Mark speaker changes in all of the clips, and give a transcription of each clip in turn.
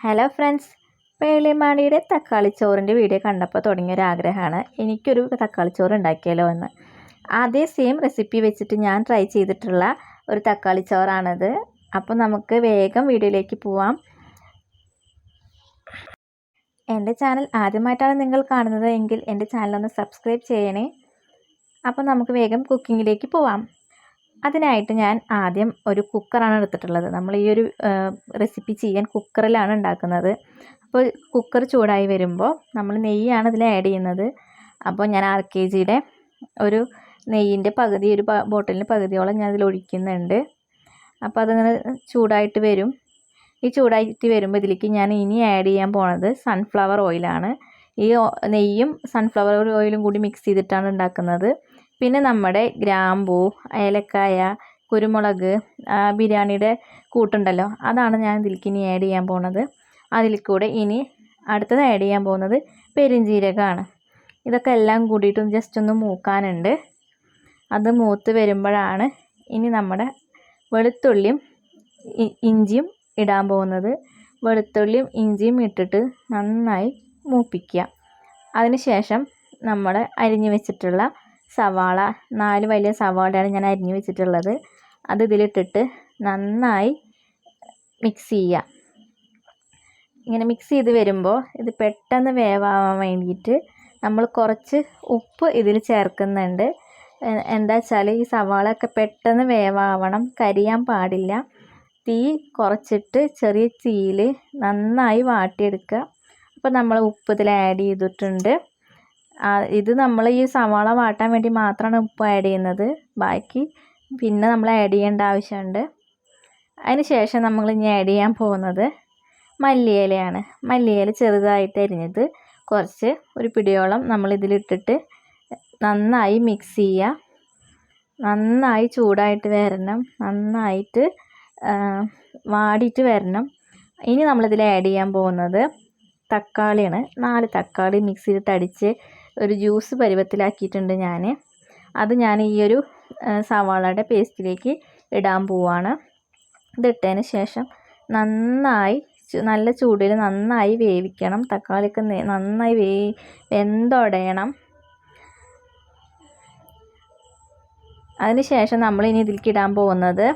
Speaker 1: Hello friends, പേളിമാണിയുടെ തക്കാളിച്ചോറിൻ്റെ video കണ്ടപ്പോൾ തുടങ്ങിയൊരാഗ്രഹമാണ് എനിക്കൊരു തക്കാളിച്ചോറ് ഉണ്ടാക്കിയാലോ എന്ന്. അതേ സെയിം റെസിപ്പി വെച്ചിട്ട് ഞാൻ ട്രൈ ചെയ്തിട്ടുള്ള ഒരു തക്കാളിച്ചോറാണത്. അപ്പോൾ നമുക്ക് വേഗം വീഡിയോയിലേക്ക് പോവാം. എൻ്റെ ചാനൽ ആദ്യമായിട്ടാണ് നിങ്ങൾ കാണുന്നത് എങ്കിൽ എൻ്റെ ചാനലൊന്ന് സബ്സ്ക്രൈബ് ചെയ്യണേ. അപ്പോൾ നമുക്ക് വേഗം കുക്കിങ്ങിലേക്ക് പോവാം. അതിനായിട്ട് ഞാൻ ആദ്യം ഒരു കുക്കറാണ് എടുത്തിട്ടുള്ളത്. നമ്മൾ ഈ ഒരു റെസിപ്പി ചെയ്യാൻ കുക്കറിലാണ് ഉണ്ടാക്കുന്നത്. അപ്പോൾ കുക്കർ ചൂടായി വരുമ്പോൾ നമ്മൾ നെയ്യാണ് ഇതിൽ ആഡ് ചെയ്യുന്നത്. അപ്പോൾ ഞാൻ RKGയുടെ ഒരു നെയ്യിൻ്റെ പകുതി, ഒരു ബോട്ടിലിന് പകുതിയോളം ഞാൻ ഇതിൽ ഒഴിക്കുന്നുണ്ട്. അപ്പോൾ അതിങ്ങനെ ചൂടായിട്ട് വരും. ഈ ചൂടായിട്ട് വരുമ്പോൾ ഇതിലേക്ക് ഞാൻ ഇനി ആഡ് ചെയ്യാൻ പോണത് സൺഫ്ലവർ ഓയിലാണ്. ഈ നെയ്യും സൺഫ്ലവർ ഓയിലും കൂടി മിക്സ് ചെയ്തിട്ടാണ് ഉണ്ടാക്കുന്നത്. പിന്നെ നമ്മുടെ ഗ്രാമ്പൂ, ഏലക്കായ, കുരുമുളക്, ബിരിയാണിയുടെ കൂട്ടുണ്ടല്ലോ, അതാണ് ഞാൻ ഇതിലേക്ക് ഇനി ആഡ് ചെയ്യാൻ പോകുന്നത്. അതിൽ കൂടെ ഇനി അടുത്തത് ആഡ് ചെയ്യാൻ പോകുന്നത് പെരുംജീരകമാണ്. ഇതൊക്കെ എല്ലാം കൂടിയിട്ടും ജസ്റ്റ് ഒന്ന് മൂക്കാനുണ്ട്. അത് മൂത്ത് വരുമ്പോഴാണ് ഇനി നമ്മുടെ വെളുത്തുള്ളിയും ഇഞ്ചിയും ഇടാൻ പോകുന്നത്. വെളുത്തുള്ളിയും ഇഞ്ചിയും ഇട്ടിട്ട് നന്നായി മൂപ്പിക്കുക. അതിനുശേഷം നമ്മൾ അരിഞ്ഞു വെച്ചിട്ടുള്ള സവാള, 4 വലിയ സവാളയാണ് ഞാൻ അരിഞ്ഞു വെച്ചിട്ടുള്ളത്. അത് ഇതിലിട്ടിട്ട് നന്നായി മിക്സ് ചെയ്യുക. ഇങ്ങനെ മിക്സ് ചെയ്ത് വരുമ്പോൾ ഇത് പെട്ടെന്ന് വേവാൻ വേണ്ടിയിട്ട് നമ്മൾ കുറച്ച് ഉപ്പ് ഇതിൽ ചേർക്കുന്നുണ്ട്. എന്താ വെച്ചാൽ ഈ സവാളയൊക്കെ പെട്ടെന്ന് വേവാവണം, കരിയാൻ പാടില്ല. തീ കുറച്ചിട്ട് ചെറിയ തീയിൽ നന്നായി വാട്ടിയെടുക്കുക. അപ്പോൾ നമ്മൾ ഉപ്പ് ഇതിൽ ആഡ് ചെയ്തിട്ടുണ്ട്. ഇത് നമ്മൾ ഈ സവാള വാട്ടാൻ വേണ്ടി മാത്രമാണ് ഉപ്പ് ആഡ് ചെയ്യുന്നത്. ബാക്കി പിന്നെ നമ്മൾ ആഡ് ചെയ്യേണ്ട ആവശ്യമുണ്ട്. അതിന് ശേഷം നമ്മൾ ഇനി ആഡ് ചെയ്യാൻ പോകുന്നത് മല്ലിയിലയാണ്. മല്ലിയില ചെറുതായിട്ട് അരിഞ്ഞത് കുറച്ച്, ഒരു പിടിയോളം നമ്മൾ ഇതിലിട്ടിട്ട് നന്നായി മിക്സ് ചെയ്യുക. നന്നായി ചൂടായിട്ട് വരണം, നന്നായിട്ട് വാടിയിട്ട് വരണം. ഇനി നമ്മളിതിൽ ആഡ് ചെയ്യാൻ പോകുന്നത് തക്കാളിയാണ്. 4 തക്കാളി മിക്സിയിലിട്ട് അടിച്ച് ഒരു ജ്യൂസ് പരുവത്തിലാക്കിയിട്ടുണ്ട് ഞാൻ. അത് ഞാൻ ഈ ഒരു സവാളയുടെ പേസ്റ്റിലേക്ക് ഇടാൻ പോവാണ്. ഇതിട്ടതിന് ശേഷം നന്നായി നല്ല ചൂടിൽ നന്നായി വേവിക്കണം. തക്കാളിയൊക്കെ നന്നായി വെന്തുടയണം. അതിന് ശേഷം നമ്മൾ ഇനി ഇതിലേക്ക് ഇടാൻ പോകുന്നത്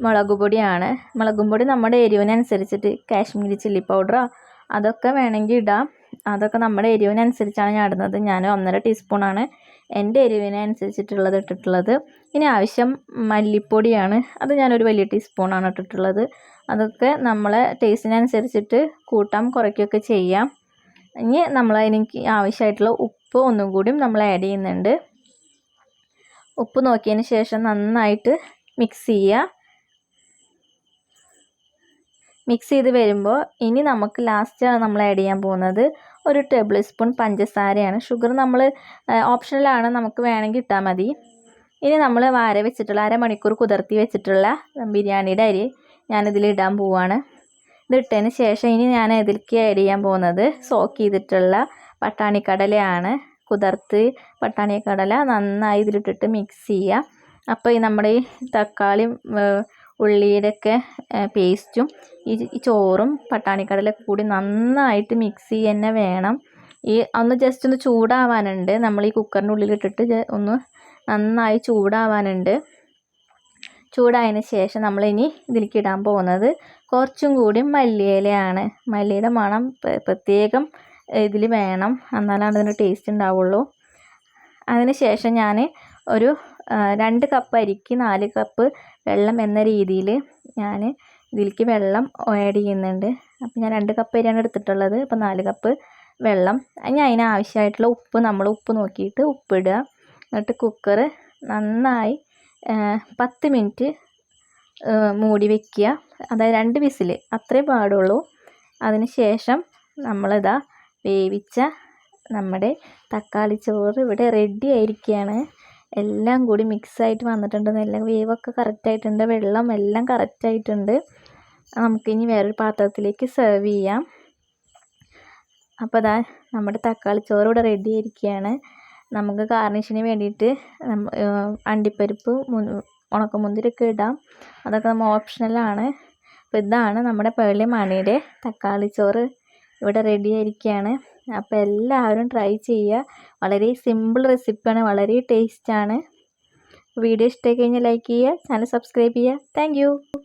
Speaker 1: മുളക് പൊടിയാണ്. മുളകും പൊടി നമ്മുടെ എരിവിനനുസരിച്ചിട്ട് കാശ്മീരി ചില്ലി പൗഡറോ അതൊക്കെ വേണമെങ്കിൽ ഇടാം. അതൊക്കെ നമ്മുടെ എരിവിനനുസരിച്ചാണ് ഞാൻ ഇടുന്നത്. ഞാൻ 1.5 ടീസ്പൂണാണ് എൻ്റെ എരിവിനനുസരിച്ചിട്ടുള്ളത് ഇട്ടിട്ടുള്ളത്. ഇനി ആവശ്യം മല്ലിപ്പൊടിയാണ്. അത് ഞാനൊരു വലിയ ടീസ്പൂണാണ് ഇട്ടിട്ടുള്ളത്. അതൊക്കെ നമ്മളെ ടേസ്റ്റിനനുസരിച്ചിട്ട് കൂട്ടാം കുറയ്ക്കുകയൊക്കെ ചെയ്യാം. ഇനി എനിക്ക് ആവശ്യമായിട്ടുള്ള ഉപ്പ് ഒന്നും കൂടിയും നമ്മൾ ആഡ് ചെയ്യുന്നുണ്ട്. ഉപ്പ് നോക്കിയതിന് ശേഷം നന്നായിട്ട് മിക്സ് ചെയ്യുക. മിക്സ് ചെയ്ത് വരുമ്പോൾ ഇനി നമുക്ക് ലാസ്റ്റ് നമ്മൾ ആഡ് ചെയ്യാൻ പോകുന്നത് 1 ടേബിൾ സ്പൂൺ പഞ്ചസാരയാണ്. ഷുഗർ നമ്മൾ ഓപ്ഷണലാണ്, നമുക്ക് വേണമെങ്കിൽ ഇട്ടാൽ മതി. ഇനി നമ്മൾ വാര വെച്ചിട്ടുള്ള അരമണിക്കൂർ കുതിർത്തി വെച്ചിട്ടുള്ള ബിരിയാണിയുടെ അരി ഞാനിതിൽ ഇടാൻ പോവുകയാണ്. ഇതിട്ടതിന് ശേഷം ഇനി ഞാൻ ഇതിലേക്ക് ആഡ് ചെയ്യാൻ പോകുന്നത് സോക്ക് ചെയ്തിട്ടുള്ള പട്ടാണിക്കടലയാണ്. കുതിർത്ത് പട്ടാണിക്കടല നന്നായി ഇതിലിട്ടിട്ട് മിക്സ് ചെയ്യുക. അപ്പോൾ നമ്മുടെ ഈ തക്കാളിയും ഉള്ളിയുടെയൊക്കെ പേസ്റ്റും ഈ ചോറും പട്ടാണിക്കടലൊക്കെ കൂടി നന്നായിട്ട് മിക്സ് തന്നെ വേണം. ഒന്ന് ജസ്റ്റ് ഒന്ന് ചൂടാവാനുണ്ട്. നമ്മൾ ഈ കുക്കറിൻ്റെ ഉള്ളിലിട്ടിട്ട് ഒന്ന് നന്നായി ചൂടാവാനുണ്ട്. ചൂടായതിന് ശേഷം നമ്മളിനി ഇതിലേക്ക് ഇടാൻ പോകുന്നത് കുറച്ചും കൂടി മല്ലിയിലയാണ്. മല്ലിയുടെ മണം പ്രത്യേകം ഇതിൽ വേണം, എന്നാലാണ് ഇതിന് ടേസ്റ്റ് ഉണ്ടാവുള്ളൂ. അതിന് ശേഷം ഞാൻ ഒരു 2 കപ്പ് അരിക്ക് 4 കപ്പ് വെള്ളം എന്ന രീതിയിൽ ഞാൻ ഇതിലേക്ക് വെള്ളം ആഡ് ചെയ്യുന്നുണ്ട്. അപ്പോൾ ഞാൻ 2 കപ്പ് അരിയാണ് എടുത്തിട്ടുള്ളത്. അപ്പോൾ 4 കപ്പ് വെള്ളം. ഇനി അതിന് ആവശ്യമായിട്ടുള്ള ഉപ്പ് നമ്മൾ ഉപ്പ് നോക്കിയിട്ട് ഉപ്പിടുക. എന്നിട്ട് കുക്കർ നന്നായി 10 മിനിറ്റ് മൂടി വയ്ക്കുക. അതായത് 2 വിസിൽ അത്രേ പാടുള്ളൂ. അതിന് ശേഷം നമ്മളിതാ വേവിച്ച നമ്മുടെ തക്കാളി ചോറ് ഇവിടെ റെഡി ആയിരിക്കുകയാണ്. എല്ലാം കൂടി മിക്സായിട്ട് വന്നിട്ടുണ്ട്. എല്ലാം വേവൊക്കെ കറക്റ്റായിട്ടുണ്ട്, വെള്ളം എല്ലാം കറക്റ്റായിട്ടുണ്ട്. നമുക്കിനി വേറൊരു പാത്രത്തിലേക്ക് സെർവ് ചെയ്യാം. അപ്പോൾ അതാ നമ്മുടെ തക്കാളി ചോറ് ഇവിടെ റെഡി ആയിരിക്കുകയാണ്. നമുക്ക് ഗാർണിഷിന് വേണ്ടിയിട്ട് അണ്ടിപ്പരിപ്പ്, ഉണക്കമുന്തിരിയൊക്കെ ഇടാം. അതൊക്കെ നമ്മൾ ഓപ്ഷണലാണ്. അപ്പോൾ ഇതാണ് നമ്മുടെ പേളി മാണിയുടെ തക്കാളി ചോറ് ഇവിടെ റെഡി ആയിരിക്കുകയാണ്. അപ്പോൾ എല്ലാവരും ട്രൈ ചെയ്യുക. വളരെ സിമ്പിൾ റെസിപ്പിയാണ്, വളരെ ടേസ്റ്റാണ്. വീഡിയോ ഇഷ്ടമായി കഴിഞ്ഞാൽ ലൈക്ക് ചെയ്യുക, ചാനൽ സബ്സ്ക്രൈബ് ചെയ്യുക. താങ്ക്